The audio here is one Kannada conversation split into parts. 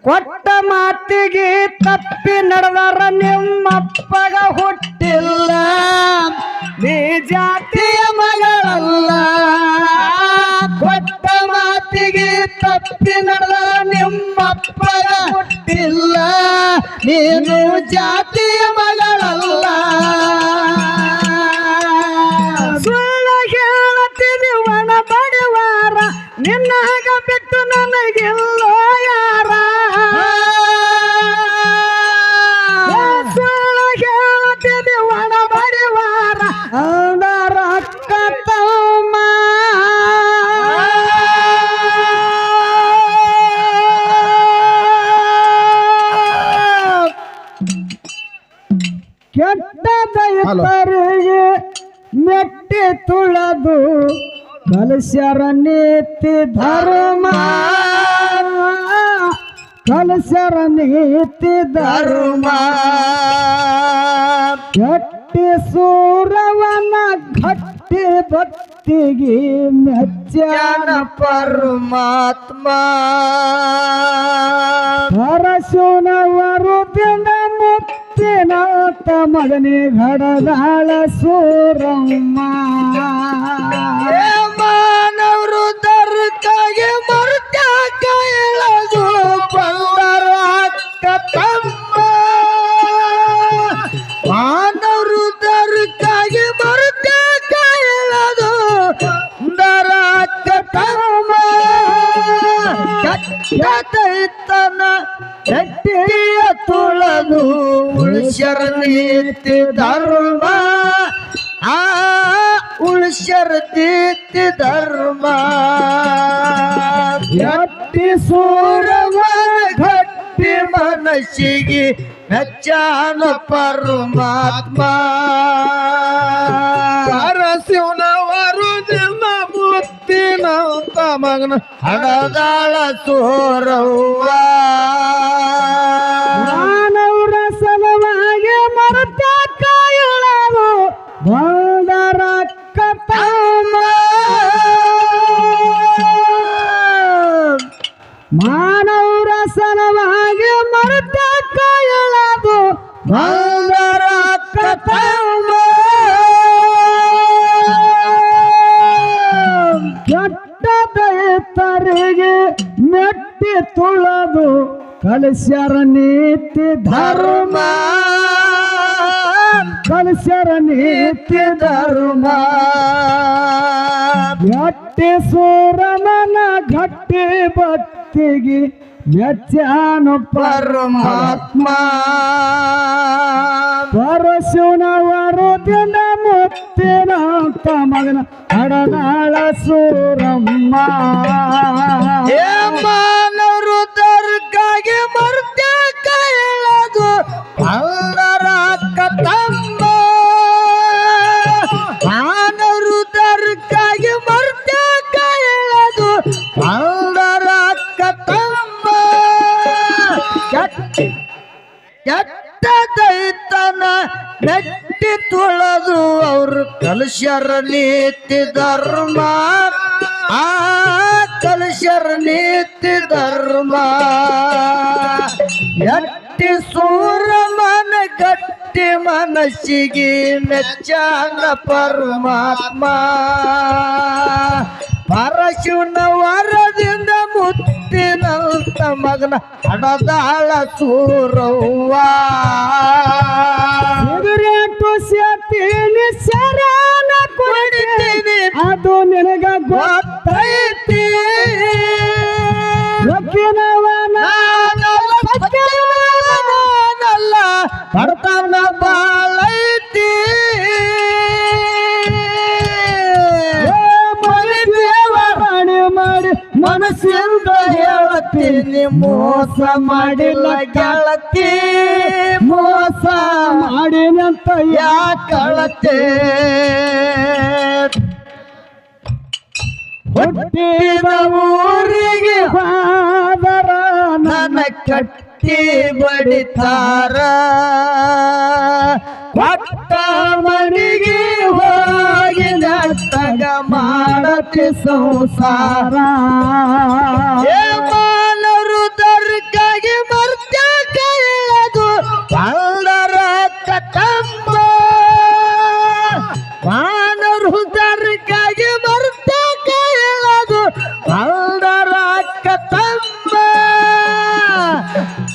ಕೊಟ್ಟ ಮಾತಿಗೆ ತಪ್ಪಿ ನಡೆದರ ನಿಮ್ಮಪ್ಪಗ ಹುಟ್ಟಿಲ್ಲ ನೀ ಜಾತಿಯ ಮಗಳಲ್ಲ ಕೊಟ್ಟ ಮಾತಿಗೆ ತಪ್ಪಿ ನಡೆದರ ನಿಮ್ಮಪ್ಪಗ ಹುಟ್ಟಿಲ್ಲ ನೀನು ಜಾತಿಯ ಮಗಳಲ್ಲ ಸುಳ್ಳ ಹೇಳತೀನಿ ಒಣ ಬಡಿವಾರ ನಿನ್ನಾಗ ಬಿಟ್ಟು ನನಗಿಲ್ಲೋ ಯಾರ ಸುಳ್ಳ ಹೇಳತೀನಿ ಒಣ ಬಡಿವಾರ ಅಂದರ ಅಕ್ಕ ತಮ್ಮ ಕೆಟ್ಟ ದೈತರಿಗೆ ಮೆಟ್ಟಿ ತುಳದು ಕಲಶರ ನೀತಿ ಧರ್ಮ ಕಲಶರ ನೀತಿ ಧರ್ಮ ಗಟ್ಟಿ ಸೂರವನ ಗಟ್ಟಿ ಭಕ್ತಿಗೆ ಮೆಚ್ಚಾನ ಪರಮಾತ್ಮ ಪರಶುನವರುದಿಂದ ಮುತ್ತಿನಾಥ ಮಗನೇ ಗಡದಾಳ ಸೂರಮ್ಮ ಮಾನವರು ದರ್ಕಾಗೆ ಮರ್ತ್ಯಾಕ ಎಳದು ಬಂದರ ಅಕ್ಕ ತಮ್ಮ ಮಾನವರು ದರ್ಕಾಗೆ ಮರ್ತ್ಯಾಕ ಎಳದು ಬಂದರ ಅಕ್ಕ ತಮ್ಮ ಕಟ್ಟತನ ಗಟ್ಟಿಯ ತುಳದು ಉಳಿಸ್ಯರ ನೀತಿ ಧರ್ಮ ಆ ಉಳಿಸ್ಯರ ನೀತಿ ಧರ್ಮ ಗಟ್ಟಿ ಸೂರವ ಗಟ್ಟಿ ಮನಸ್ಸಿಗೆ ಮೆಚ್ಚಾನ ಪರಮಾತ್ಮ ಪರಶಿವನವರು ನಿನ್ನ ಮುತ್ತಿನ ಮಗನ ಹಣದಾಳ ಸೂರವ್ವ ಮಾನವರ ಸಲುವಾಗಿ ಮರತ ಕಾಯಳವು ಬಂದರ ಕತಮ ಮಾನವರ ಸಲುವಾಗಿ ಮರತ ಕಾಯಳವು ಬಂದರ ಕತಮ ಕೆಟ್ಟ ದೈತರಿಗೆ ಮೆಟ್ಟಿ ತುಳದು ಕಲಶರ ನೀತಿ ಧರ್ಮ ಕಲಶರ ನೀತಿ ಧರ್ಮ ಗಟ್ಟಿ ಸೂರಮನ ಗಟ್ಟಿ ಭಕ್ತಿಗೆ ಮೆಚ್ಚಾನು ಪರಮಾತ್ಮ ಪರಶುನವರು ದಿನ ಮುತ್ತಿನ ಮಗನ ಹಡನಾಳ ಸೂರಮ್ಮ ಮಾನವರು ದರ್ಗಾಗೆ ಮರ್ತ್ಯಾಕ ಎಳದು ಅಲ್ಲರ ಅಕ್ಕ ತಮ್ಮ ಮಾನವರು ದರ್ಗಾಗೆ ಮರ್ತ್ಯಾಕ ಎಳದು ಅಲ್ಲರ ಅಕ್ಕ ತಮ್ಮ ಕೆಟ್ಟ ದೈತನ ಮೆಟ್ಟಿ ತುಳದು ಅವರು ಕಲಶರ ನೀತಿ ಧರ್ಮ ಆ ಕಲಶರ ನೀತಿ ಧರ್ಮ ಗಟ್ಟಿ ಸೂರಮನ ಗಟ್ಟಿ ಮನಸ್ಸಿಗೆ ಮೆಚ್ಚಾನ ಪರಮಾತ್ಮ ಪರಶುನ ವರದಿಂದ ಮುತ್ತಿನಂತ ಮಗನ ಹಡದಾಳ ಸೂರವ್ವ ಸೇತೀನಿ ಶರಣ ಕೊಡ್ತೀನಿ ಅದು ನಿನಗ ಗೊತ್ತೈತಿ ಬಡತನ ಬಾಳೈತಿ ಮಾಡಿ ಮನಸ್ಸಿಂದ ಹೇಳತ್ತೀನಿ ಮೋಸ ಮಾಡಿಲ್ಲ ಗೆಳತಿ ಮೋಸ ಮಾಡಿನಂತ ಯಾಕಳತೆ ಹುಟ್ಟಿದ ಊರಿಗೆ ಹೋದರ ನನ್ನ ಕಟ್ಟಿ ಬಡಿತಾರ ಕೊಟ್ಟ ಮನೆಗೆ ಹೋಗಿ ನರ್ತಗ ಮಾಡತಿ ಸಂಸಾರ ಮಾನವರು ದರ್ಗಾಗೆ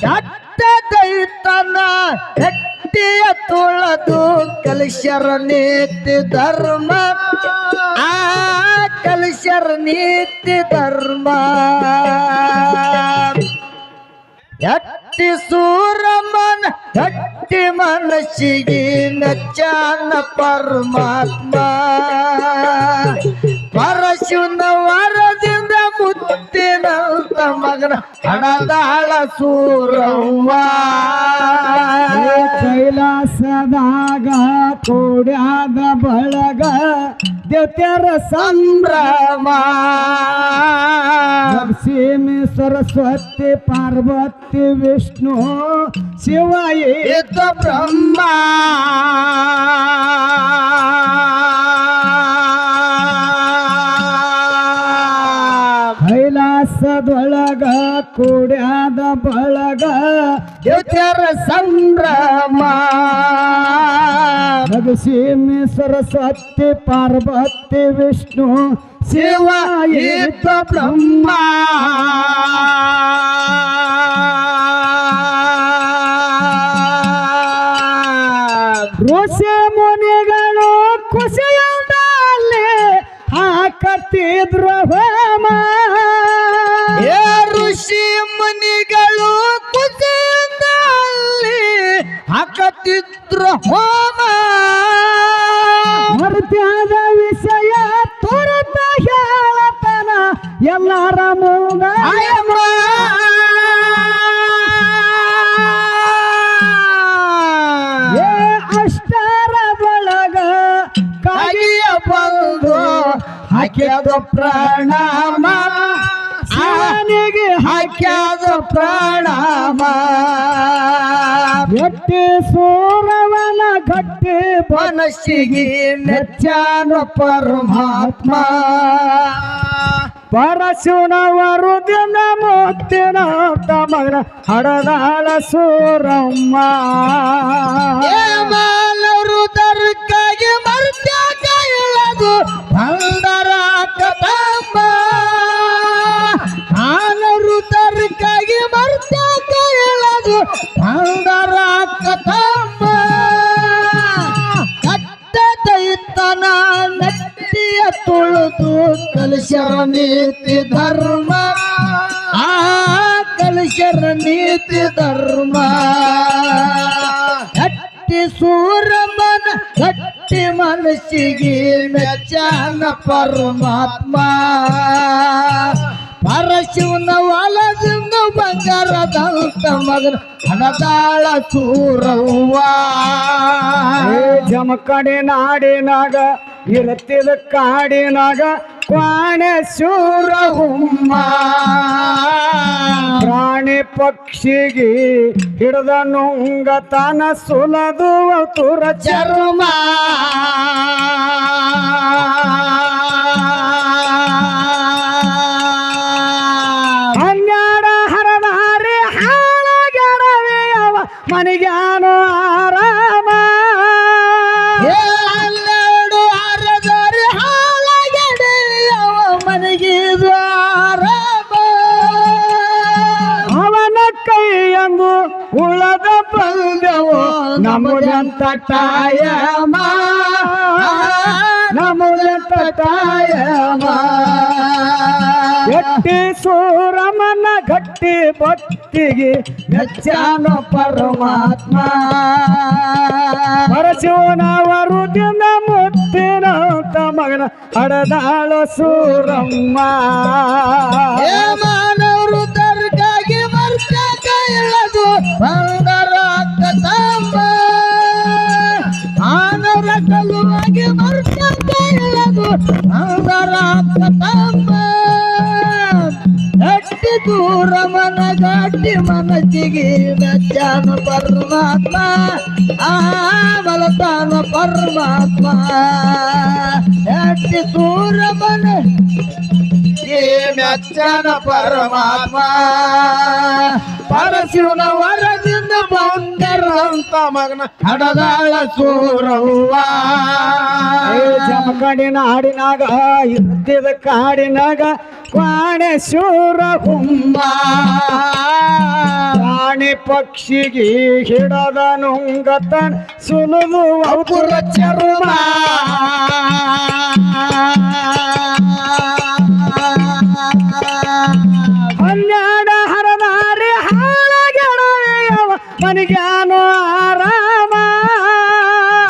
ಕೆಟ್ಟದೈತನ ಗಟ್ಟಿಯ ತುಳದು ಕಲಿಶರ ನೀತಿ ಧರ್ಮ ಕಲಿಶರ ನೀತಿ ಧರ್ಮ ಗಟ್ಟಿ ಸೂರಮನ ಗಟ್ಟಿ ಮನಸ್ಸಿಗೆ ಮೆಚ್ಚಾನ ಪರಮಾತ್ಮ ಪರಶುನ ವರದಿಂದ ಮುತ್ತಿನಂತ ಮಗನ ಹಣದಾಳ ಸೂರವ್ವ ಕೈಲಾಸದಾಗ ಕೂಡ್ಯಾದ ಬಳಗ ದೇವ್ತ್ಯರ ಸಂಭ್ರಮ ಲಕ್ಷ್ಮೀ ಸರಸ್ವತಿ ಪಾರ್ವತಿ ವಿಷ್ಣು ಶಿವ ಏತ ಬ್ರಹ್ಮ ಕೈಲಾಸದೊಳಗ ಕೂಡ್ಯಾದ ಬಳಗ ದೇವ್ತ್ಯರ ಸಂಭ್ರಮ ಲಕ್ಷ್ಮೀ ಸರಸ್ವತಿ ಪಾರ್ವತಿ ವಿಷ್ಣು ಶಿವ ಏತ ಬ್ರಹ್ಮ ಋಷಿ ಮುನಿಗಳು ಖುಷಿಯಲ್ಲಿ ಹಾಕತ್ತಿದ್ರು ಹೋಮ ಋಷಿ ಮುನಿಗಳು ಖುಷಿಯಲ್ಲಿ ಹಾಕತ್ತಿದ್ರು ಹೋಮ ಮರ್ತ್ಯಾದ ವಿಷಯ ತುರತ ಹೇಳತನ ಎಲ್ಲರ ಮುಂದ ಅಷ್ಟರದೊಳಗ ಕಾಗಿಯ ಬಂದು ಹಾಕ್ಯಾದ ಪ್ರಣಾಮ ಶಿವನಿಗೆ ಹಾಕ್ಯಾದ ಪ್ರಣಾಮ ಗಟ್ಟಿ ಸೂರವನ ಗಟ್ಟಿ ಮನಸ್ಸಿಗೆ ಮೆಚ್ಚಾನ ಪರಮಾತ್ಮ ಪರಶುನ ವರುದಿನ ಮುತ್ತಿನ ಮಗನ ಹಡದಾಳ ಸೂರಮ್ಮ ಮಾಲವರು ತರ್ಕಾಗಿ ಮರ್ತ್ಯಾಗ ಇಳದು ಬಂದರ ಕತಮ್ಮ ಮಾಲವರು ತರ್ಕಾಗಿ ಮರ್ತ್ಯಾಗ ಇಳದು ಬಂದರ ಕತಮ್ಮ ಕಟ್ಟದೈತನ ನಟ್ಟಿಯ ತುಳಿದು ಕಲಿಶರ ನೀತಿ ಧರ್ಮ ಕಲಿಶರ ನೀತಿ ಧರ್ಮ ಗಟ್ಟಿ ಸೂರಮನ ಗಟ್ಟಿ ಮನಸ್ಸಿಗೆ ಮೆಚ್ಚಾನ ಪರಮಾತ್ಮ ಪರಶಿವನ ಒಲದಿಂದ ಬಂಗಾರದಂತ ಮಗನ ಹಣದಾಳ ಸೂರವ್ವ ಜಮಕಡೆ ನಾಡಿನಾಗ ಇರುತ್ತಿದ ಕಾಡಿನಾಗ ಕ್ವಾಣೆ ಸೂರಹುಮ್ಮ ಪ್ರಾಣಿ ಪಕ್ಷಿಗೆ ಹಿಡಿದ ನುಂಗತನ ಸುಲದು ತುರ ಚರ್ಮ ಹನ್ನೆರಡ ಹರದಾರಿ ಹಾಳಗೆಡವೆಯವ ಮನಿಗ್ಯಾನೋ ಆರಾಮ ಹನ್ನೆರಡು ಹರದಾರಿ ಹಾಳಗೆಡೆಯವ ಮನಿಗಿದು ಆರಾಮ ಅವನ ಕೈಯಂದು ಉಳದ ಬಂದೆವು ನಮ್ಮದಂತ ಟಾಯಮ ನಮ್ಮದಂತ ಟಾಯಮ ಗಟ್ಟಿ ಸೂರಮನ ಗಟ್ಟಿ ಭಕ್ತಿಗೆ ಮೆಚ್ಚಾನ ಪರಮಾತ್ಮ ಪರಶಿವನ ವರುದಿನ ಮುತ್ತಿನ ಮಗನ ಹಡದಾಳ ಸೂರಮ್ಮ ಮಾನವರು ತರ್ಕಾಗಿ ಮರ್ತ್ಯಾಗ ಇಳದು ಬಂದರ ಕತಮ್ಮ ಮಾನವರ ಕಲುವಾಗಿ ಮರ್ತ್ಯಾಗ ಇಳದು ಬಂದರ ಕತಮ್ಮ ಗಟ್ಟಿ ದೂರಮನ ಗಟ್ಟಿ ಮನಸ್ಸಿಗೆ ಮೆಚ್ಚಾನ ಪರಮಾತ್ಮ ಬಲತಾನ ಪರಮಾತ್ಮ ಗಟ್ಟಿ ದೂರಮನ ಮೆಚ್ಚಾನ ಪರಮಾತ್ಮ ಪರಶಿವನ ವರದಿಂದ ಬಂದರಂತ ಮಗನ ಹಡದಾಳ ಸೂರವ್ವ ಜಮಕಡಿನ ಹಾಡಿನಾಗ ಇದ್ದಿದ ಕಾಡಿನಾಗ ಕ್ವಾಣೆ ಸೂರಹುಮ್ಮ ಪ್ರಾಣಿ ಪ್ರಾಣಿ ಪಕ್ಷಿಗೆ ಹಿಡದ ನುಂಗತನ ಸುಲಭು ಒಬ್ಬರ ಚರ್ಮ ಹನ್ನೆರಡ ಹರದಾರಿ ಹಾಳಗೆಡವೆಯವ ಮನಿಗ್ಯಾನೋ ಆರಾಮ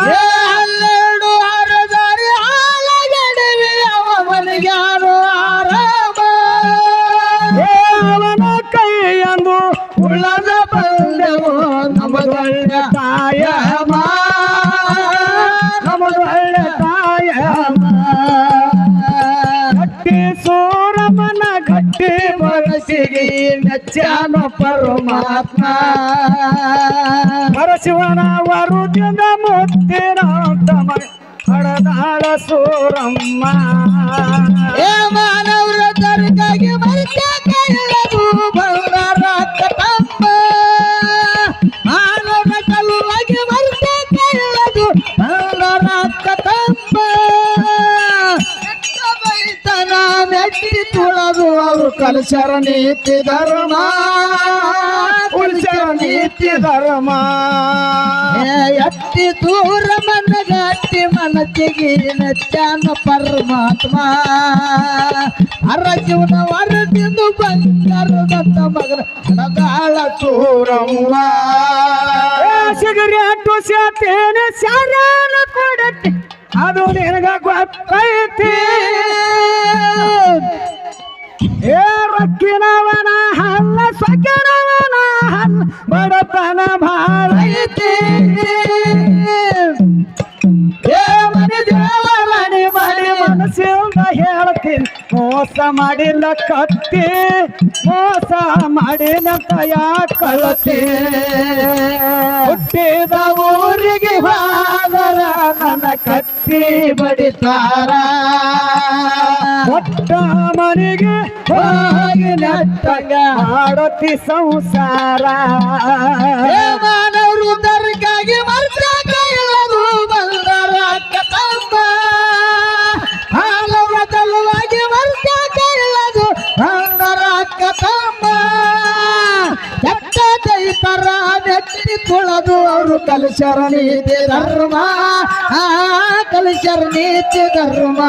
ಹನ್ನೆರಡು ಹರದಾರಿ ಹಾಳಗೆಡವೆಯವ ಮನಿಗ್ಯಾನೋ ಆರಾಮ ಅವನ ಕೈಯಂದು ಉಳ್ಳದ ಬಂದೆವು ನಮದೊಳ್ಳೆ ತಾಯಮ ನಮದೊಳ್ಳೆ ತಾಯಮ ಗಟ್ಟಿ ಸೂರಮನ ಗಟ್ಟಿ ಬಳಸಿಗೆ ನೆಚ್ಚಾನ ಪರಮಾತ್ಮ ಪರಶಿವನ ವರುದಿಂದ ಮುತ್ತಿನ ತಮ ಹಡದಾಳ ಸೂರಮ್ಮ ಮಾನವರ ದರ್ಗಾಗಿ ಮರ್ತ ಕೈಲದು ಬಂಗಾರ ಕತಂಬ ಮಾನವ ಕಲ್ಲುವಾಗಿ ಮರ್ತ ಕೈಲದು ಬಂಗಾರ ಕತಂಬ ಬೈತನ ಮೆಟ್ಟಿ ತುಳದು ಅವರು ಕಲಶರ ನೀತಿ ಧರ್ಮ ಕುಲಶರ ನೀತಿ ಧರ್ಮ ಎತ್ತಿ ದೂರ ಮನ ಗಟ್ಟಿ ಮನಸ್ಸಿಗೆ ನೆಚ್ಚಾನ ಪರಮಾತ್ಮ ಹರ ಜೀವನ ವರದಿಂದು ಬಂಗಾರದಂತ ಮಗನ ಹಣದಾಳ ಸೂರವ್ವ ಸಿಗರೇಟು ಸೇತೇನೆ ಶಾರಾನ ಕೊಡತ್ತೆ ಅದು ನಿನಗ ಗೊತ್ತೈತಿ ಏ ರೊಕ್ಕಿನವನ ಹಲ್ಲ ಸೊಕ್ಕಿನವನ ಹಲ್ಲ ಬಡತನ ಭಾಳ ಐತಿ ಏ ಮನೆ ದೇವರನೆ ಮನೆ ಮನಸ್ಸಿಂದ ಹೇಳ್ತೀನಿ ಮೋಸ ಮಾಡಿಲ್ಲ ಕತ್ತಿ ಮೋಸ ಮಾಡಿಲ್ಲ ಕಳತಿ ಹುಟ್ಟಿದ ಊರಿಗೆ ಹೋದರ ನನ್ನ ಕತ್ತಿ ಬಡಿತಾರ ಒಟ್ಟ ಮನೆಗೆ ಹೋಗಿ ನೆಟ್ಟಂಗ ಆಡತಿ ಸಂಸಾರ ಮಾನವರು ದರ್ಗಾಗಿ ಮರ್ತ ಕೈಲದು ಬಂದರ ಕತಂಬ ಹಾಲವ ತಲುವಾಗಿ ಮರ್ತ ಕೈಲದು ಬಂದರ ಕತಂಬ ಕೆಟ್ಟ ದೈತರ ನೆಟ್ಟಿ ತುಳದು ಅವರು ಕಲಶರ ನೀತಿ ಧರ್ಮ ಕಲಶರ ನೀತಿ ಧರ್ಮ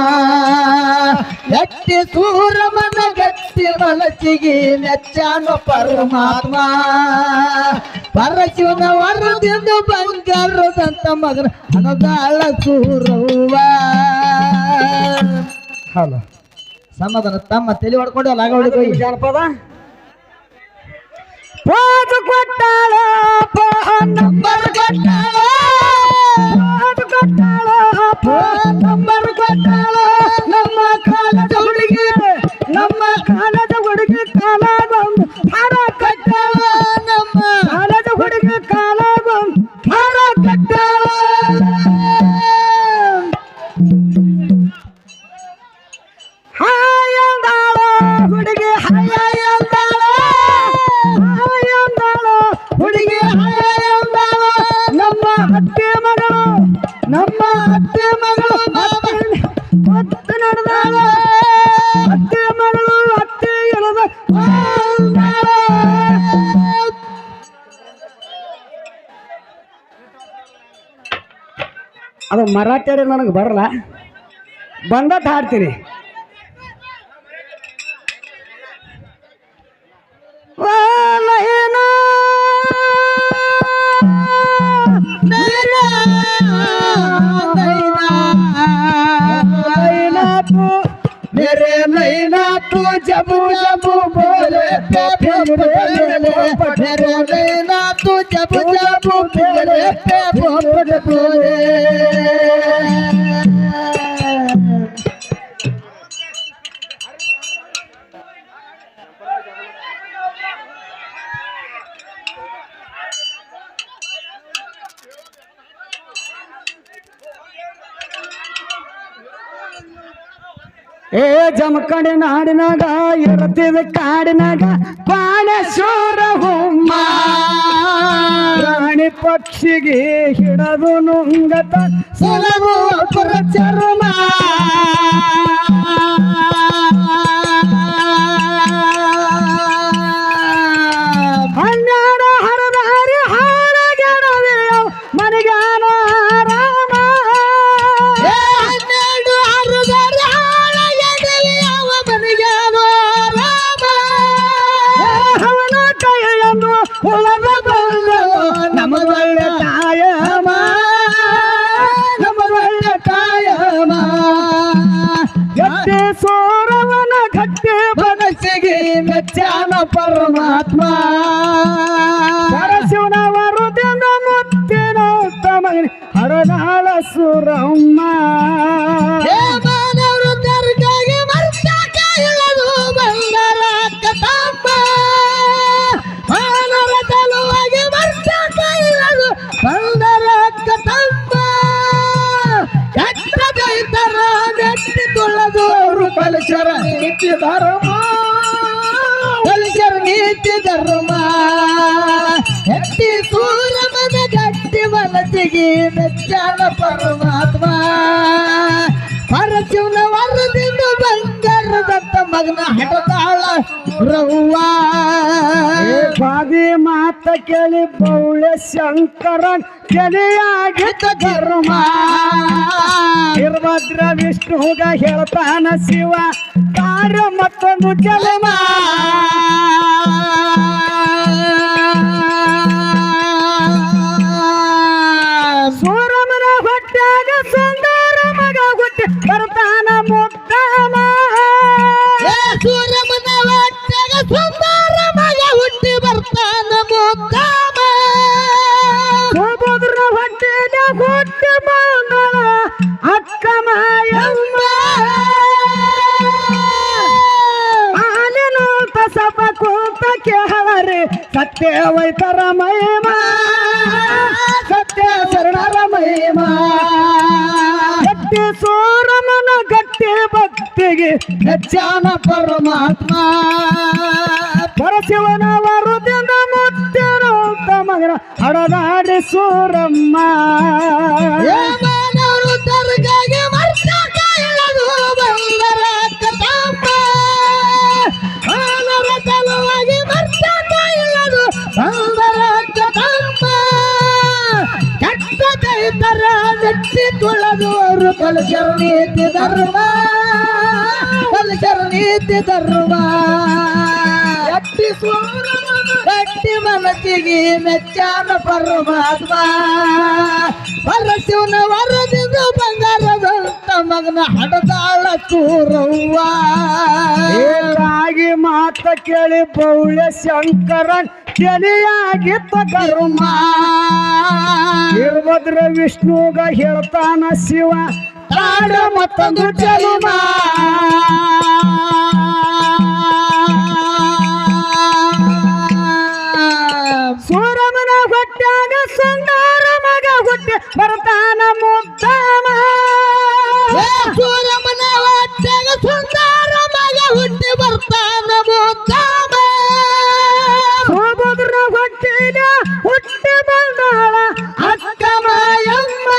ಎಟ್ಟಿ ಸೂರಮನ ಗಟ್ಟಿ ಮನಸ್ಸಿಗೆ ನೆಚ್ಚಾನ ಪರಮಾತ್ಮ ಪರಶಿವನ ವರದಿಂದ ಬಂಗಾರದಂತ ಮಗನ ಹಣದಾಳ ಸೂರವ್ವ ಹಲೋ ಸಮಾಧಾನ ತಮ್ಮ ತಲೆ ಹೊಡ್ಕೊಂಡು ಅಲ್ಲ ಹೊಡಿಕೋ ಜಾನಪದ ಪಾದು ಕೊಟ್ಟಾಳ ನಂಬರ್ ಕೊಟ್ಟಾಳ ಪಾದು ಕೊಟ್ಟಾಳ ನಂಬರ್ ಕೊಟ್ಟಾಳ ನಮ್ಮ ಕಾಲದ ಹುಡುಗಿ ನಮ್ಮ ಕಾಲದ ಹುಡುಗಿ ಕಾಲಾಗೊಂದು ಹಾರ ಕಟ್ಟಾಳ ನಮ್ಮ ಕಾಲದ ಹುಡುಗಿ ಕಾಲಾಗೊಂದು ಹಾರ ಕಟ್ಟಾಳ ಹಾಯಂದಾಳ ಹುಡುಗಿ ಹಾಯಂದಾಳ ಹುಡುಗಿ ಹಾಯಂದಾಳ ನಮ್ಮ ಅತ್ತೆ ಮಗಳು ಮತ್ತೆ ನಡೆದಾಳ ಅತ್ತೆ ಮಗಳು ಅತ್ತೆ ಇಳದ ಅದು ಮರಾಠಿ ನನಗೆ ಬರಲ್ಲ ಬಂದಟ್ಟು ಹಾಡ್ತೀನಿ मेरे नैना तू जब जब बोले मेरे नैना तू जब जब बोले ಏ ಜಮಖಂಡಿ ನಾಡಿನಾಗ ಇರ್ತಿದ ಕಾಡಿನಾಗ ಬಾಣೇಶ್ವರ ಹುಮ್ಮ ಪ್ರಾಣಿ ಪಕ್ಷಿಗೆ ಹಿಡದು ನುಂಗತ ಸುಲಭು ಪುರ ಚರ್ಮ ಹನ್ನೆರಡು ಹರ ಉಳದ ಬಂದಳು ನಮಗೊಳ್ಳೆ ಕಾಯಮ ನಮಗೊಳ್ಳೆ ಕಾಯಮ ಗಟ್ಟಿ ಸೋರವನ ಗಟ್ಟಿ ಬನಸಿಗೆ ಮೆಚ್ಚಾನ ಪರಮಾತ್ಮ ಪರಶಿವನ ವರುದಿನ ಮುತ್ತಿನ ತಮಗನಿ ಹರನಾಳ ಸುರಮ್ಮ ವೃದ್ಧರಿಗಾಗಿ ಮರ್ತಾಕ ಇಳದು ಬಂದರ ಕತಮ್ಮ ಮಾನವ ತಲುವಾಗಿ ಮರ್ತಾಕ ಇಳದು ಬಂದರ ಕತಮ್ಮ ಕೆಟ್ಟ ದೈತರ ನೆಟ್ಟಿ ತುಳದು ಅವರು ಕಲಿಸರ ನೀತಿ ಧರ್ಮ ಕಲಿಸರ ನೀತಿ ಧರ್ಮ ಎಟ್ಟಿ ಸೂರಮನ ಗಟ್ಟಿ ಮನಸ್ಸಿಗೆ ಮೆಚ್ಚಾನ ಪರಮಾತ್ಮ ಪರಶಿವನ ವರದಿಂದ ಬಂಗಾರದಂತ ಮಗನ ಹಡದಾಳ ರವ್ವ ಬಾದಿ ಮಾತ ಕೇಳಿ ಬೌಳೆ ಶಂಕರನ್ ಕೆನೆಯಾಗಿದ್ದ ಧರ್ಮ ವೀರಭದ್ರ ವಿಷ್ಣುಗ ಹೇಳ್ತಾನ ಶಿವ ಕಾರ್ಯ ಮತ್ತೊಂದು ಜನ್ಮ ಸೂರಮನ ಹೊಟ್ಟಾಗ ಸುಂದರ ಮಗ ಹುಟ್ಟಿ ಬರ್ತಾನ ಮುದ್ದಮ ಸೂರಮನ ಹೊಟ್ಟಾಗ ಸುಂದರ ಮಗ ಹುಟ್ಟಿ ಬರ್ತಾನ ಮುದ್ದಮ ಸುಭದ್ರ ಹೊಟ್ಟೆನ ಹುಟ್ಟಿ ಬಂದಳ ಅಕ್ಕ ಮಾಯಮ್ಮ ಆಲಿನಂತ ಸಪ ಕೂತ ಕೇಳರಿ ಸತ್ಯ ವೈತರ ಮಹಿಮ ಸತ್ಯ ಶರಣರ ಮಹಿಮ ಗಟ್ಟಿ ಸೋರಮನ ಗಟ್ಟಿ ಭಕ್ತಿಗೆ ಮೆಚ್ಚಾನ ಪರಮಾತ್ಮ ಪರಶಿವನ ವರುದಿಂದ ಮುತ್ತಿನ ಮಗನ ಹಡದಾಡಿ ಸೂರಮ್ಮ ವೃದ್ಧರಿಗಾಗಿ ಮರ್ತಾಕ ಇಳದು ಬಂದರ ಕತಮ್ಮ ಮಾನವ ತಲುವಾಗಿ ಮರ್ತಾಕ ಇಳದು ಬಂದರ ಕತಮ್ಮ ಕೆಟ್ಟ ದೈತರ ನೆಟ್ಟಿ ತುಳದು ಅವರು ಕಲಿಸರ ನೀತಿ ಧರ್ಮ ಕಲಿಸರ ನೀತಿ ಧರ್ಮ ಗಟ್ಟಿ ಸೂರಮನ ಗಟ್ಟಿ ಮನಸ್ಸಿಗೆ ಮೆಚ್ಚಾನ ಪರಮಾತ್ಮ ಪರಶಿವನ ವರದಿಂದ ಬಂಗಾರದಂತ ಮಗನ ಹಡದಾಳ ಚೂರವ್ವ ರಾಗಿ ಮಾತ ಕೇಳಿ ಬೌಳೆ ಶಂಕರನ್ ಕೆನೆಯಾಗಿತ್ತ ಕರ್ಮ ವೀರಭದ್ರ ವಿಷ್ಣುಗ ಹೇಳ್ತಾನ ಶಿವ ತಾಡ ಮತ್ತೊಂದು ಜನ್ಮ ಸೂರಮನ ಹೊಟ್ಟಾಗ ಸುಂದರ ಮಗ ಹುಟ್ಟಿ ಬರ್ತಾನ ಮುದ್ದಮ ಸೂರಮನ ಹೊಟ್ಟಾಗ ಸುಂದರ ಮಗ ಹುಟ್ಟಿ ಬರ್ತಾನ ಮುದ್ದಮ ಸುಭದ್ರ ಹೊಟ್ಟಿನ ಹುಟ್ಟಿ ಬಂದಾಳ ಅಕ್ಕ ಮಾಯಮ್ಮ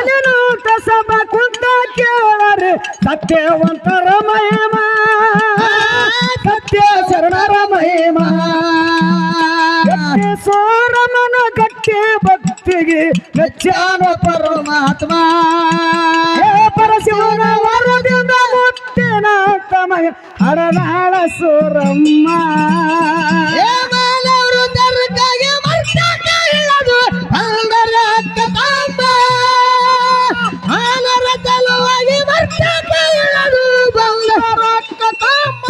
ಅನಂತ ಸಭ ಕುಂತ ಕೇಳರಿ ಸತ್ಯವಂತರ ಮಹಿಮ ಸತ್ಯ ಶರಣರ ಮಹಿಮ ಗಟ್ಟಿ ಸೋರಮನ ಗಟ್ಟಿ ಭಕ್ತಿಗೆ ಮೆಚ್ಚಾನ ಪರಮಾತ್ಮ ಪರಶಿವನ ವರದಿಂದ ಮುತ್ತಿನ ತಮಗ ಹರನಾಳ ಸೂರಮ್ಮ ವೃದ್ಧರಿಗಾಗಿ ಮರ್ತಾಕ ಇಳದು ಬಂದರ ಕತಮ್ಮ ಮಾನವ ತಲುವಾಗಿ ಮರ್ತಾಕ ಇಳದು ಬಂದರ ಕತಮ್ಮ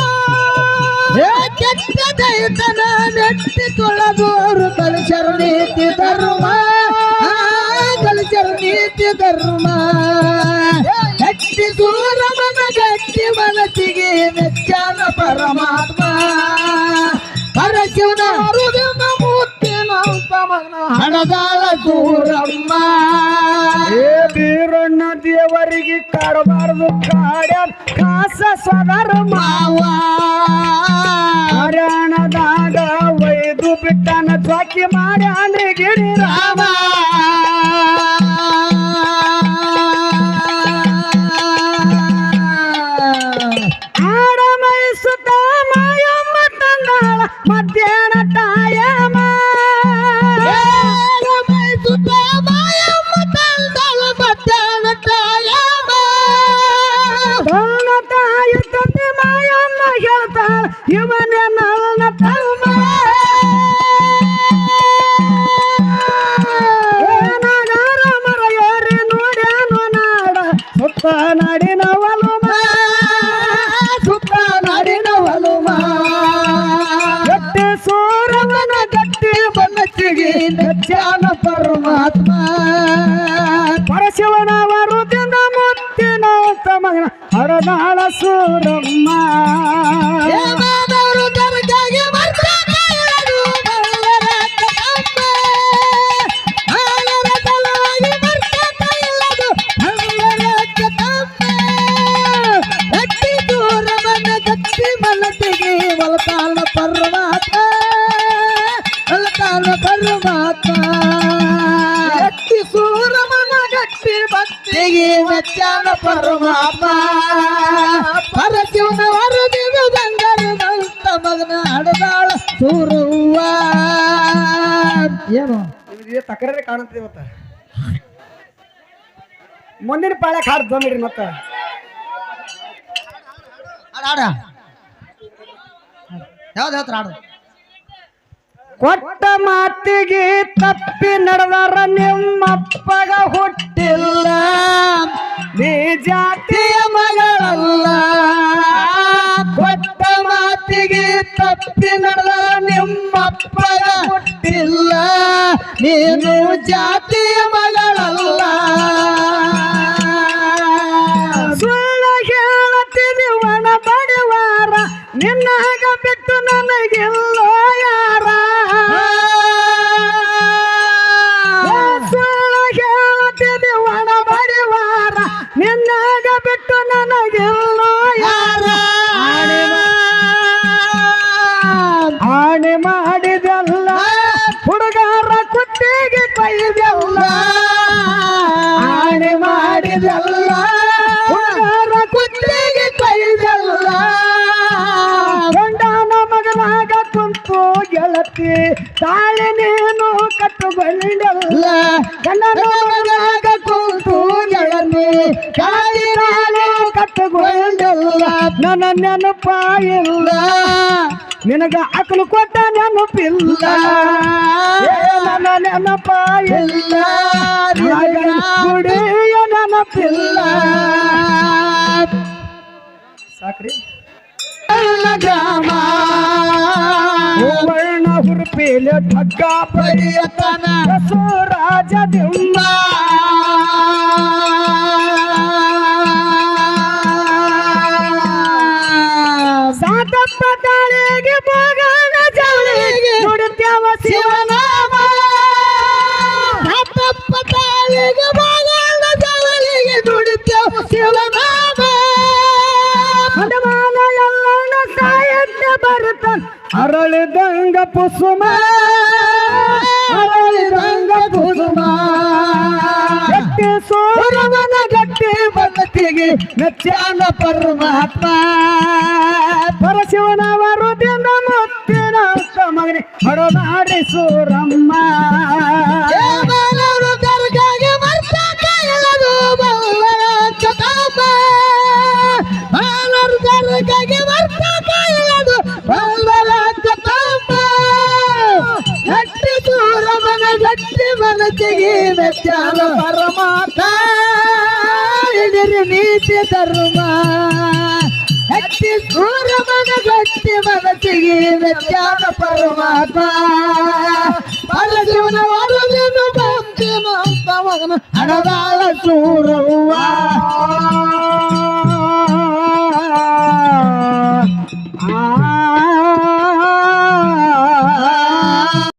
ಕೆಟ್ಟ ದೈತನ ನೆಟ್ಟಿ ತೊಳೆದು ಅವರು ಕಲಿಸರ ನೀತಿ ಧರ್ಮ ಕಲಿಸರ ನೀತಿ ಧರ್ಮ ಗಟ್ಟಿ ಸೂರಮನ ಗಟ್ಟಿ ಮನಸ್ಸಿಗೆ ಮೆಚ್ಚಾನ ಪರಮಾತ್ಮ ಪರಶಿವನ ವರದಿಂದ ಮುತ್ತಿನ ಮಗನ ಹಣದಾಳ ಸೂರಮ್ಮ ಬೀರಣ್ಣ ದೇವರಿಗೆ ಕಾಡಬಾರದು ಕಾಡ್ಯಾನ ಕಾಸ ಸದರ ಮಾವ ಹರ್ಯಾಣದಾಗ ಒಯ್ದು ಬಿಟ್ಟನ ಜ್ವಾಕಿ ಮಾಡ್ಯಾನ್ರಿ ಗಿರಿ ರಾಮ ಆಡ ಮೈಸುತ್ತ ಮಾಯಮ್ಮ ತಂದಾಳ ಮಧ್ಯಾಹ್ನ ತಾಯಮ್ಮ ಮೈಸುತ್ತ ಮಾಯಮ್ಮ ತಂದಾಳ ಮಧ್ಯಾಹ್ನ ತಾಯಮ್ಮ ತಾಯಿ ತಂದೆ ಮಾಯಮ್ಮ ಹೇಳ್ತಾಳ ಇವ ಮನೆ ನನ್ನ ತಮ್ಮ ಏನಾಗಾರ ಮರ ಏರಿ ನೋಡ್ಯಾನು ನಾಡ ಸುತ್ತ ನಾಡಿನ ಒಲುಮ ಸುತ್ತ ನಾಡಿನ ಒಲುಮ ಗಟ್ಟಿ ಸೂರವನ ಗಟ್ಟಿ ಬನ್ನಚ್ಚಿಗೆ ನೆಚ್ಚಾನ ಪರಮಾತ್ಮ ಪರಶಿವನ ವರುದಿಂದ ಮುತ್ತಿನ ಮಗನ ಹರದಾಳ ಸೂರಮ್ಮ ದೇವದವರು ದರ್ಗಾಗೆ ಬರ್ತಾರೆ ಅದು ಬಲ್ಲರ ಕಮ್ಮ ಆಲರ ತಲವಾಗಿ ಬರ್ತಾರೆ ಇಲ್ಲದು ಬಲ್ಲರ ಕಮ್ಮ ಗಟ್ಟಿ ಸೂರವನ ಗಟ್ಟಿ ಮನತಿಗೆ ಒಲತಾಳ ಪರಮಾತ್ಮ ಒಲತಾಳ ಪರಮಾತ್ಮ ಗಟ್ಟಿ ಸೂರವನ ಗಟ್ಟಿ ಭಕ್ತಿಗೆ ಮೆಚ್ಚಾನ ಪರಮಾತ್ಮ ಪರಶಿವನ ವರದಿದ ಗಂಗರದಂತ ಮಗನ ಹಡದಾಳ ಸೂರವ್ವ ಏನು ತಕರಾರಿ ಕಾಣುತ್ತೆ ಇವತ್ತ ಮುಂದಿನ ಪಾಳ್ಯಕ್ಕೆ ಹಾಡು ಬಂದ್ರಿ ಮತ್ತ ಆಡ ಯಾವ್ದು ಹೇಳ್ತಾರ ಆಡು ಕೊಟ್ಟ ಮಾತಿಗೆ ತಪ್ಪಿ ನಡೆದಾರ ನಿಮ್ಮಪ್ಪಗ ಹುಟ್ಟಿಲ್ಲ ನೀ ಜಾತಿಯ ಮಗಳಲ್ಲ ಕೊಟ್ಟ ಮಾತಿಗೆ ತಪ್ಪಿ ನಡೆದಾರ ನಿಮ್ಮಪ್ಪಗ ಹುಟ್ಟಿಲ್ಲ ನೀನು ಜಾತಿಯ ಮಗಳಲ್ಲ ಸುಳ್ಳು ಹೇಳತೀನಿ ಒಣ ಬಡವಾರ ನಿನ್ನಾಗ ಬಿಟ್ಟು ನನಗಿಲ್ಲೋ ಯಾರ ಸುಳ್ಳು ಹೇಳತೀನಿ ಒಣ ಬಡವಾರ ನಿನ್ನಾಗ ಬಿಟ್ಟು ನನಗಿಲ್ಲೋ ಯಾರ ಆಣೆ ಮಾಡಿದಲ್ಲ ಹುಡುಗಾರ ಕುತ್ತಿಗೆ ಕೈದಲ್ಲ ಆಣೆ ಮಾಡಿದಲ್ಲ ಹುಡುಗಾರ ಕುತ್ತಿಗೆ ಕೈದಲ್ಲ ಗಂಡನ ಮಗನಾಗ ಕುಂತು ಗೆಳತಿ ತಾಳಿ ನೀನು ಕಟ್ಟುಗೊಂಡಲ್ಲ ಗಂಡನ ಮಗನಾಗ ಕುಂತು ಗೆಳತಿ ತಾಳಿ ನಾನು ಕಟ್ಟುಗೊಂಡಲ್ಲ ನನ್ನ ನೆನಪ ಇಲ್ಲ ನಿನಗ ಅಕಲು ಕೊಟ್ಟ ನೆನಪಿಲ್ಲ ನನ್ನ ನೆನಪ ಇಲ್ಲ ಗುಡಿಯ ನೆನಪಿಲ್ಲ ಸಾಕ್ರಿ ಗ್ರಾಮ ವರ್ಣ ಹುರುಪಿಲೆ ಠಗ್ಗ ಪಡಿಯತನ ರಾಜ ದಿಂಬ ಸಾತಪ್ಪ ತಾಳಿಗೆ ಮಗನ ಜವಳಿಗೆ ನುಡಿತ್ಯವ ಶಿವನಾಮ ಸಾತಪ್ಪ ತಾಳಿಗೆ ಮಗನ ಜವಳಿಗೆ ನುಡಿತ್ಯವ ಶಿವನಾಮ ಹನುಮಾನ ಎಲ್ಲ ಸಾಯಂತ ಬರುತ್ತ ಅರಳಿದಂಗ ಕುಸುಮ ಅರಳಿದಂಗ ಕುಸುಮ ಗಟ್ಟಿ ಸೂರವನ ಗಟ್ಟಿ ಭಕ್ತಿಗೆ ಮೆಚ್ಚಾನ ಪರಮಾತ್ಮ ಪರಶಿವನ ವರುದಿಂದ ಮುತ್ತಿನ ಮಗನೆ ಹಡನಾಡಿ ಸೂರಮ್ಮ ದೇವನವರು ದರ್ಗಾಗೆ ಬರ್ತಾಕ ಎಲ್ಲದು ಬಲ್ಲರ ಕಥಾಮ ಬಾಲರು ದರ್ಗಾಗೆ ಬರ್ತಾಕ ಎಲ್ಲದು ಬಲ್ಲರ ಕಥಾಮ ಗಟ್ಟಿ ಸೂರಮನ ಗಟ್ಟಿ ಮನಸ್ಸಿಗೆ ಮೆಚ್ಚಾನ ಪರಮಾತ್ಮ ಇದಿರಿ ನೀತಿ ಧರ್ಮ ಗಟ್ಟಿ ಸೂರಮನ ಗಟ್ಟಿ ಮನಸ್ಸಿಗೆ ಮೆಚ್ಚಾನ ಪರಮಾತ್ಮ ಪರಶಿವನ ವರದಿನ ಭಕ್ತಿ ಮಗನ ಹಣದಾಳ ಸೂರವ್ವ